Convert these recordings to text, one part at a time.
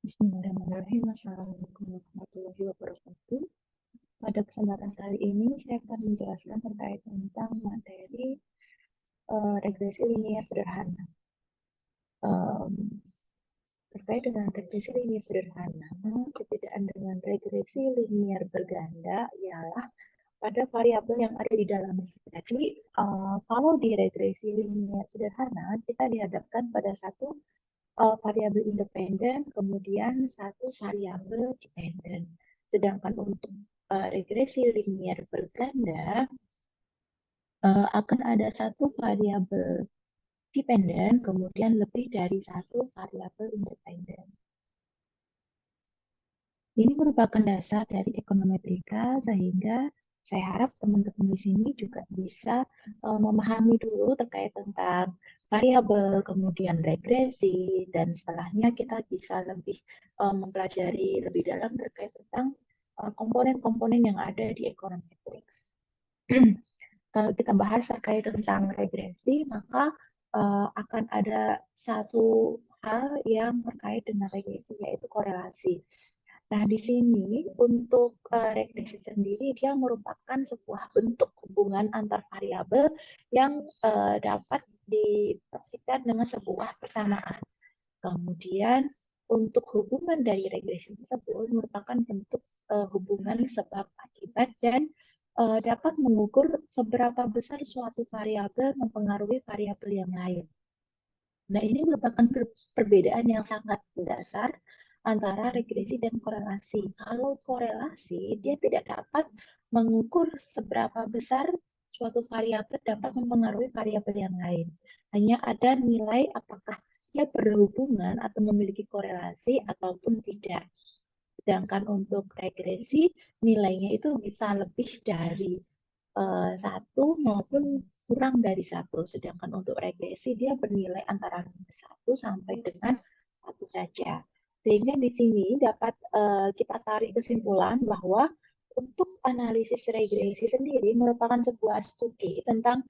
Bismillahirrahmanirrahim. Assalamualaikum warahmatullahi wabarakatuh. Pada kesempatan kali ini saya akan menjelaskan terkait tentang materi regresi linier sederhana. Terkait dengan regresi linier sederhana, perbedaan dengan regresi linier berganda ialah pada variabel yang ada di dalamnya. Jadi, kalau di regresi linier sederhana, kita dihadapkan pada satu variabel independen, kemudian satu variabel dependen. Sedangkan untuk regresi linier berganda akan ada satu variabel dependen, kemudian lebih dari satu variabel independen. Ini merupakan dasar dari ekonometrika, sehingga saya harap teman-teman di sini juga bisa memahami dulu terkait tentang variabel, kemudian regresi, dan setelahnya kita bisa lebih mempelajari lebih dalam terkait tentang komponen-komponen yang ada di ekonometrik. Kalau kita bahas terkait tentang regresi, maka akan ada satu hal yang terkait dengan regresi, yaitu korelasi. Nah, di sini untuk regresi sendiri dia merupakan sebuah bentuk hubungan antar variabel yang dapat dipastikan dengan sebuah persamaan. Kemudian untuk hubungan dari regresi tersebut merupakan bentuk hubungan sebab akibat dan dapat mengukur seberapa besar suatu variabel mempengaruhi variabel yang lain. Nah, ini merupakan perbedaan yang sangat mendasar antara regresi dan korelasi. Kalau korelasi, dia tidak dapat mengukur seberapa besar suatu variabel dapat mempengaruhi variabel yang lain. Hanya ada nilai apakah dia berhubungan atau memiliki korelasi ataupun tidak. Sedangkan untuk regresi, nilainya itu bisa lebih dari satu maupun kurang dari satu. Sedangkan untuk regresi dia bernilai antara 1 sampai dengan 1 saja. Sehingga di sini dapat kita tarik kesimpulan bahwa untuk analisis regresi sendiri merupakan sebuah studi tentang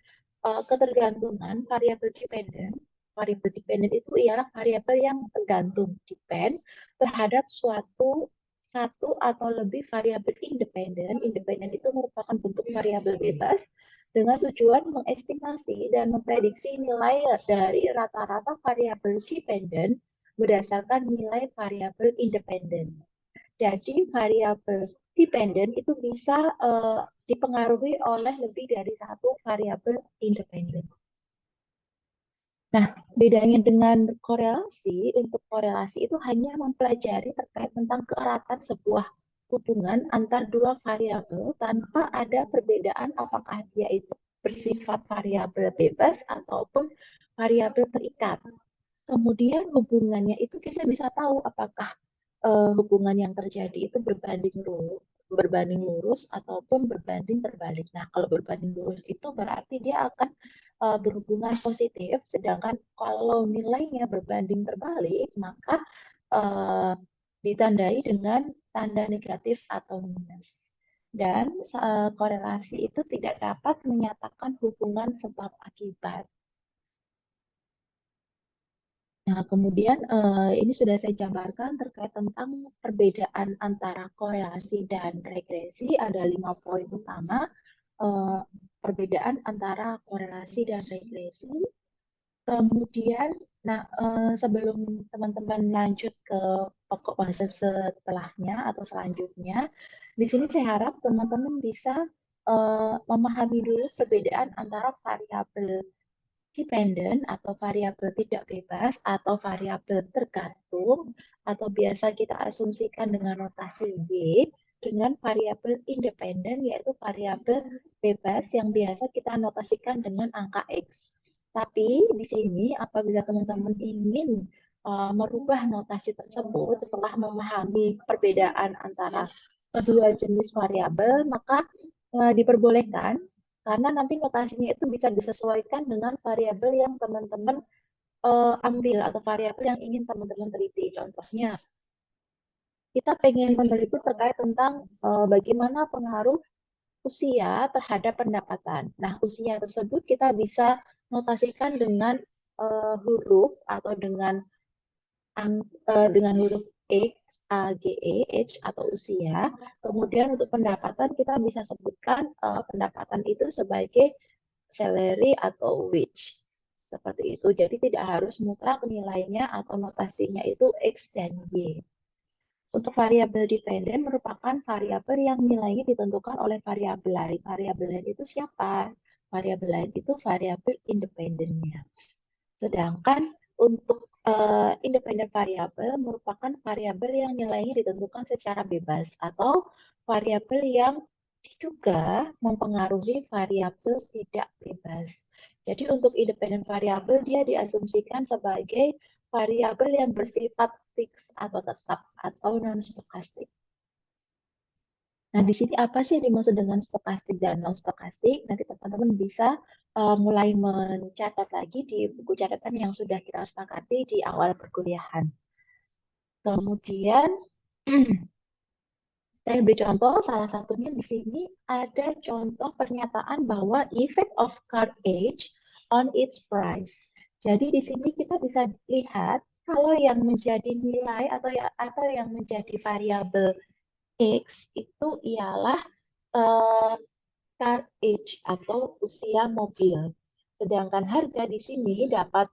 ketergantungan variabel dependen. Variabel dependen itu ialah variabel yang tergantung, depend, terhadap satu atau lebih variabel independen. Independen itu merupakan bentuk variabel bebas dengan tujuan mengestimasi dan memprediksi nilai dari rata-rata variabel dependen berdasarkan nilai variabel independen. Jadi variabel dependen itu bisa dipengaruhi oleh lebih dari satu variabel independen. Nah, bedanya dengan korelasi, untuk korelasi itu hanya mempelajari terkait tentang keeratan sebuah hubungan antar dua variabel tanpa ada perbedaan apakah dia itu bersifat variabel bebas ataupun variabel terikat. Kemudian hubungannya itu kita bisa tahu apakah hubungan yang terjadi itu berbanding lurus ataupun berbanding terbalik. Nah, kalau berbanding lurus itu berarti dia akan berhubungan positif, sedangkan kalau nilainya berbanding terbalik, maka uh, ditandai dengan tanda negatif atau minus. Dan korelasi itu tidak dapat menyatakan hubungan sebab akibat. Nah, kemudian ini sudah saya jabarkan terkait tentang perbedaan antara korelasi dan regresi. Ada 5 poin utama perbedaan antara korelasi dan regresi. Kemudian, nah sebelum teman-teman lanjut ke pokok bahasan setelahnya atau selanjutnya, di sini saya harap teman-teman bisa memahami dulu perbedaan antara variabel dependen atau variabel tidak bebas atau variabel tergantung atau biasa kita asumsikan dengan notasi Y dengan variabel independen yaitu variabel bebas yang biasa kita notasikan dengan angka X. Tapi di sini apabila teman-teman ingin merubah notasi tersebut setelah memahami perbedaan antara kedua jenis variabel, maka diperbolehkan karena nanti notasinya itu bisa disesuaikan dengan variabel yang teman-teman ambil atau variabel yang ingin teman-teman teliti. Contohnya, kita pengen meneliti terkait tentang bagaimana pengaruh usia terhadap pendapatan. Nah, usia tersebut kita bisa notasikan dengan huruf atau dengan huruf X, age atau usia. Kemudian untuk pendapatan kita bisa sebutkan pendapatan itu sebagai salary atau wage. Seperti itu. Jadi tidak harus mutlak nilainya atau notasinya itu X dan Y. Untuk variabel dependen merupakan variabel yang nilainya ditentukan oleh variabel lain. Variabel lain itu siapa? Variabel lain itu variabel independennya. Sedangkan untuk independen variabel merupakan variabel yang nilainya ditentukan secara bebas atau variabel yang diduga mempengaruhi variabel tidak bebas. Jadi untuk independen variabel dia diasumsikan sebagai variabel yang bersifat fix atau tetap atau non-stokastik. Nah, di sini apa sih yang dimaksud dengan stokastik dan non-stokastik? Nanti teman-teman bisa mulai mencatat lagi di buku catatan yang sudah kita sepakati di awal perkuliahan. Kemudian, saya beri contoh, salah satunya di sini ada contoh pernyataan bahwa effect of card age on its price. Jadi di sini kita bisa lihat kalau yang menjadi nilai atau yang menjadi variabel X itu ialah uh, car age atau usia mobil. Sedangkan harga di sini dapat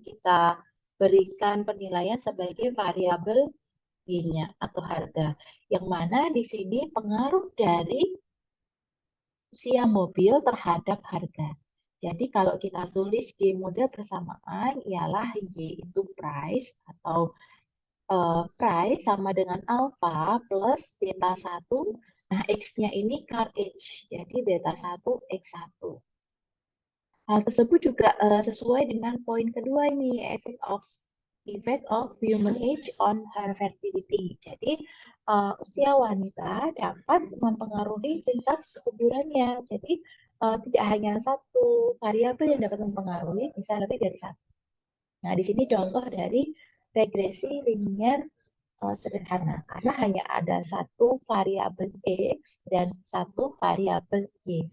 kita berikan penilaian sebagai variabel Y-nya atau harga. Yang mana di sini pengaruh dari usia mobil terhadap harga. Jadi kalau kita tulis di model persamaan ialah Y itu price atau price sama dengan alpha plus beta 1. Nah, X-nya ini car age. Jadi beta 1 X1. Hal tersebut juga sesuai dengan poin kedua ini, effect of human age on her fertility. Jadi usia wanita dapat mempengaruhi tingkat kesuburannya. Jadi tidak hanya satu variabel yang dapat mempengaruhi, bisa lebih dari satu. Nah, di sini contoh dari regresi linier sederhana karena hanya ada satu variabel X dan satu variabel Y.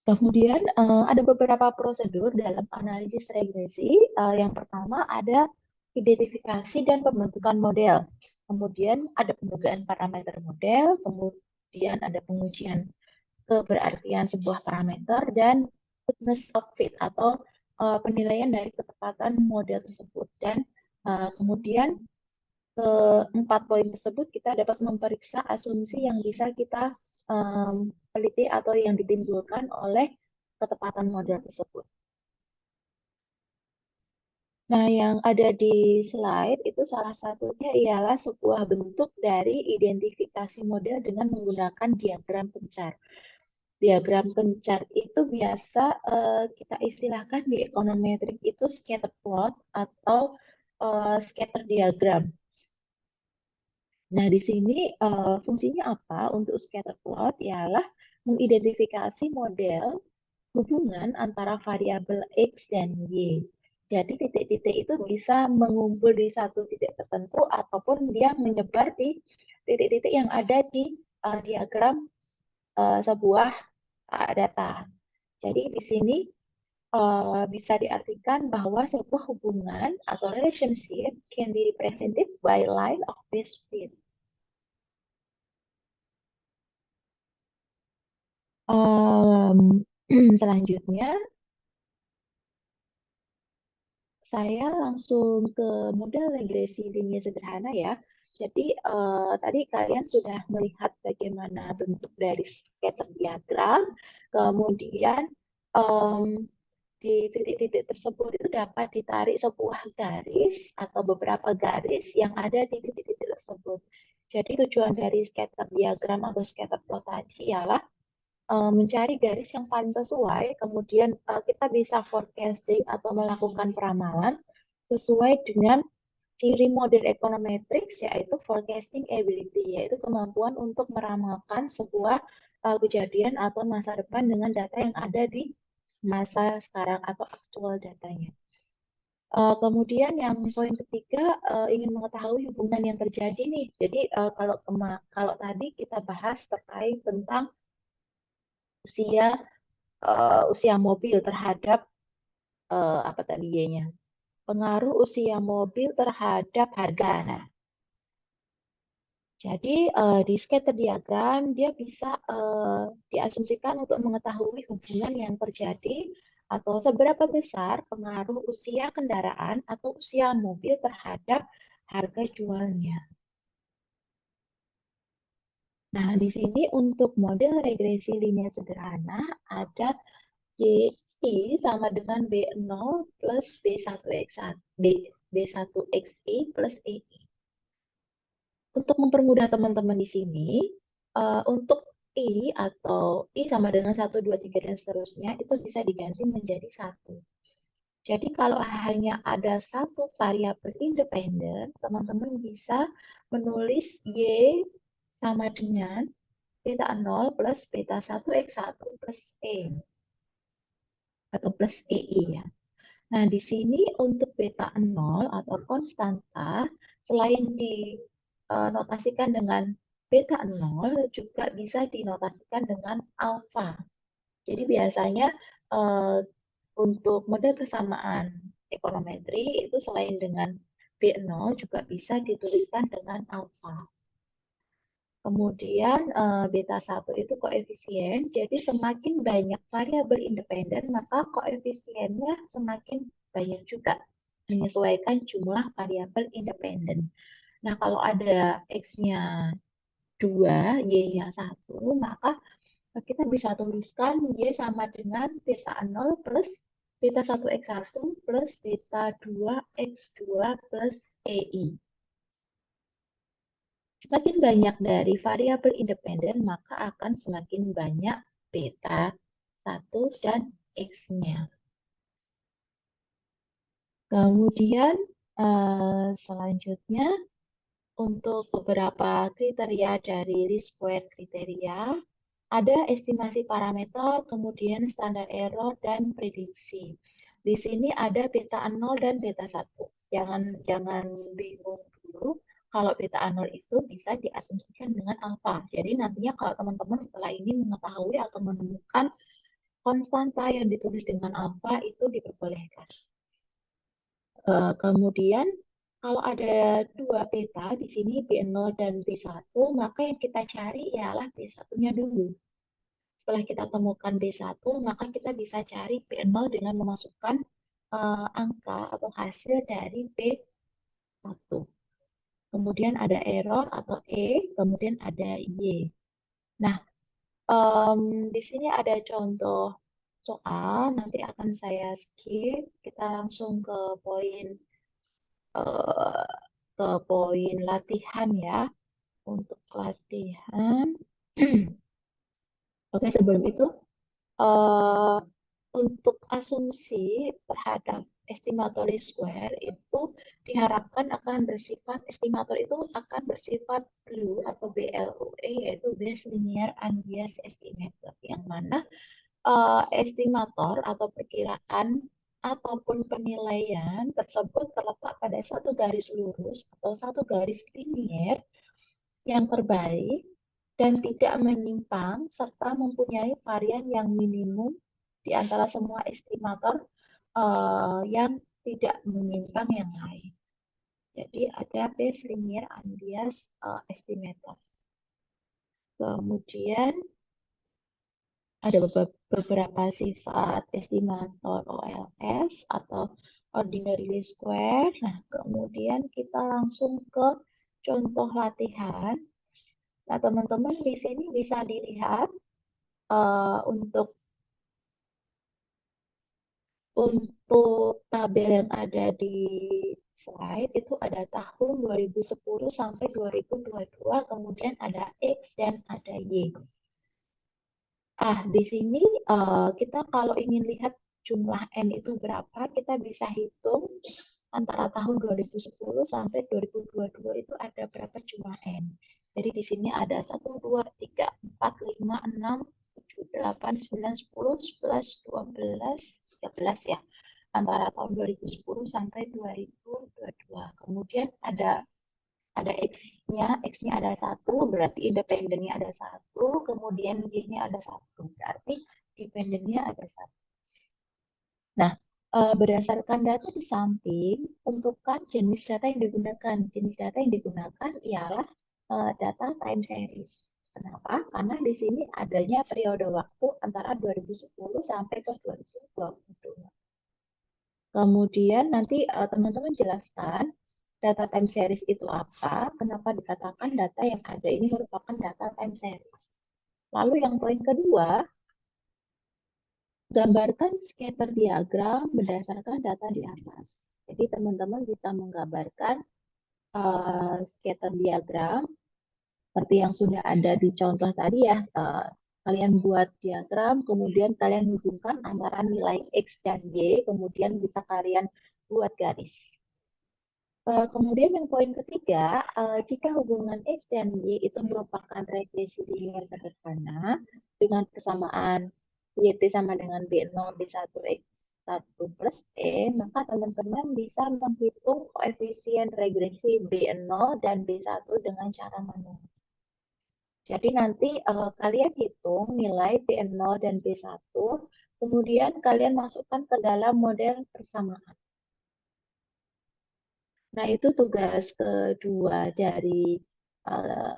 Kemudian ada beberapa prosedur dalam analisis regresi. Yang pertama ada identifikasi dan pembentukan model. Kemudian ada pendugaan parameter model, kemudian ada pengujian keberartian sebuah parameter dan goodness of fit atau penilaian dari ketepatan model tersebut. Dan kemudian keempat poin tersebut kita dapat memeriksa asumsi yang bisa kita teliti atau yang ditimbulkan oleh ketepatan model tersebut. Nah, yang ada di slide itu salah satunya ialah sebuah bentuk dari identifikasi model dengan menggunakan diagram pencar. Diagram pencar itu biasa kita istilahkan di ekonometrik itu scatter plot atau scatter diagram. Nah, di sini fungsinya apa untuk scatter plot? Ialah mengidentifikasi model hubungan antara variabel X dan Y. Jadi titik-titik itu bisa mengumpul di satu titik tertentu ataupun dia menyebar di titik-titik yang ada di diagram sebuah data. Jadi di sini bisa diartikan bahwa sebuah hubungan atau relationship can be represented by line of base fit. Selanjutnya, saya langsung ke model regresi linear sederhana ya. Jadi tadi kalian sudah melihat bagaimana bentuk dari scatter diagram, kemudian um, di titik-titik tersebut itu dapat ditarik sebuah garis atau beberapa garis yang ada di titik-titik tersebut. Jadi tujuan dari scatter diagram atau scatter plot tadi ialah mencari garis yang paling sesuai, kemudian kita bisa forecasting atau melakukan peramalan sesuai dengan ciri model econometrics, yaitu forecasting ability, yaitu kemampuan untuk meramalkan sebuah kejadian atau masa depan dengan data yang ada di masa sekarang atau aktual datanya. Kemudian yang poin ketiga ingin mengetahui hubungan yang terjadi nih. Jadi kalau tadi kita bahas terkait tentang usia usia mobil terhadap apa tadi Y-nya pengaruh usia mobil terhadap harga. Nah, jadi di scatter diagram dia bisa diasumsikan untuk mengetahui hubungan yang terjadi atau seberapa besar pengaruh usia kendaraan atau usia mobil terhadap harga jualnya. Nah, di sini untuk model regresi linear sederhana ada YI sama dengan B0 plus B1X1, B1XI plus EI. Untuk mempermudah teman-teman di sini, untuk I atau I sama dengan 1, 2, 3, dan seterusnya itu bisa diganti menjadi 1. Jadi kalau hanya ada satu variabel independen, teman-teman bisa menulis Y sama dengan beta 0 plus beta 1X1 plus E atau plus EI ya. Nah, di sini untuk beta 0 atau konstanta, selain dinotasikan dengan beta 0, juga bisa dinotasikan dengan alfa. Jadi biasanya untuk model persamaan ekonometri itu selain dengan B0 juga bisa dituliskan dengan alfa. Kemudian beta 1 itu koefisien, jadi semakin banyak variabel independen, maka koefisiennya semakin banyak juga, menyesuaikan jumlah variabel independen. Nah, kalau ada X-nya 2, Y-nya 1, maka kita bisa tuliskan Y sama dengan beta 0 plus beta 1X1 plus beta 2X2 plus EI. Semakin banyak dari variabel independen, maka akan semakin banyak beta 1 dan X-nya. Kemudian selanjutnya untuk beberapa kriteria dari least square kriteria, ada estimasi parameter, kemudian standar error, dan prediksi. Di sini ada beta 0 dan beta 1. Jangan bingung dulu. Kalau beta 0 itu bisa diasumsikan dengan alfa. Jadi nantinya kalau teman-teman setelah ini mengetahui atau menemukan konstanta yang ditulis dengan alfa itu diperbolehkan. Kemudian kalau ada dua beta di sini B0 dan B1, maka yang kita cari ialah B1-nya dulu. Setelah kita temukan B1, maka kita bisa cari B0 dengan memasukkan angka atau hasil dari B1. Kemudian ada error atau E, kemudian ada Y. Nah, di sini ada contoh soal, nanti akan saya skip. Kita langsung eh, ke poin latihan ya. Untuk latihan. Oke, sebelum itu eh, untuk asumsi terhadap estimator square itu diharapkan akan bersifat estimator itu akan bersifat BLUE atau BLUE yaitu Base Linear Unbiased Estimator yang mana estimator atau perkiraan ataupun penilaian tersebut terletak pada satu garis lurus atau satu garis linier yang terbaik dan tidak menyimpang serta mempunyai varian yang minimum di antara semua estimator yang tidak menyimpang yang lain. Jadi ada base linear unbiased estimators. Kemudian ada beberapa sifat estimator OLS atau ordinary least square. Nah, kemudian kita langsung ke contoh latihan. Nah, teman-teman di sini bisa dilihat untuk tabel yang ada di slide itu ada tahun 2010 sampai 2022, kemudian ada X dan ada Y. Di sini kita kalau ingin lihat jumlah N itu berapa, kita bisa hitung antara tahun 2010 sampai 2022 itu ada berapa jumlah N. Jadi di sini ada 1, 2, 3, 4, 5, 6, 7, 8, 9, 10, 11, 12, 13 ya. Antara tahun 2010 sampai 2022. Kemudian ada X-nya ada 1, berarti independennya ada 1, kemudian Y-nya ada 1, berarti dependennya ada 1. Nah, Berdasarkan data di samping, tentukan jenis data yang digunakan. Jenis data yang digunakan ialah data time series. Kenapa? Karena di sini adanya periode waktu antara 2010 sampai ke 2022. Kemudian nanti teman-teman jelaskan data time series itu apa, kenapa dikatakan data yang ada ini merupakan data time series. Lalu yang poin kedua, gambarkan scatter diagram berdasarkan data di atas. Jadi teman-teman bisa menggambarkan scatter diagram seperti yang sudah ada di contoh tadi ya. Kalian buat diagram, kemudian kalian hubungkan antara nilai X dan Y, kemudian bisa kalian buat garis. Kemudian yang poin ketiga, jika hubungan X dan Y itu merupakan regresi linear sederhana dengan kesamaan YT sama dengan B0, B1, X1 plus E, maka teman-teman bisa menghitung koefisien regresi B0 dan B1 dengan cara manual. Jadi nanti kalian hitung nilai B0 dan B1, kemudian kalian masukkan ke dalam model persamaan. Nah, itu tugas kedua dari uh,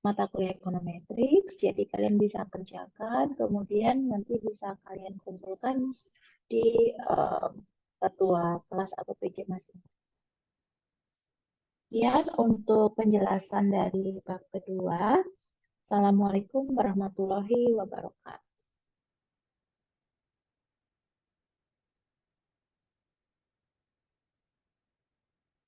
mata kuliah ekonometrics. Jadi kalian bisa kerjakan, kemudian nanti bisa kalian kumpulkan di ketua kelas atau PJ masing-masing. Sekian untuk penjelasan dari bab kedua. Assalamualaikum warahmatullahi wabarakatuh.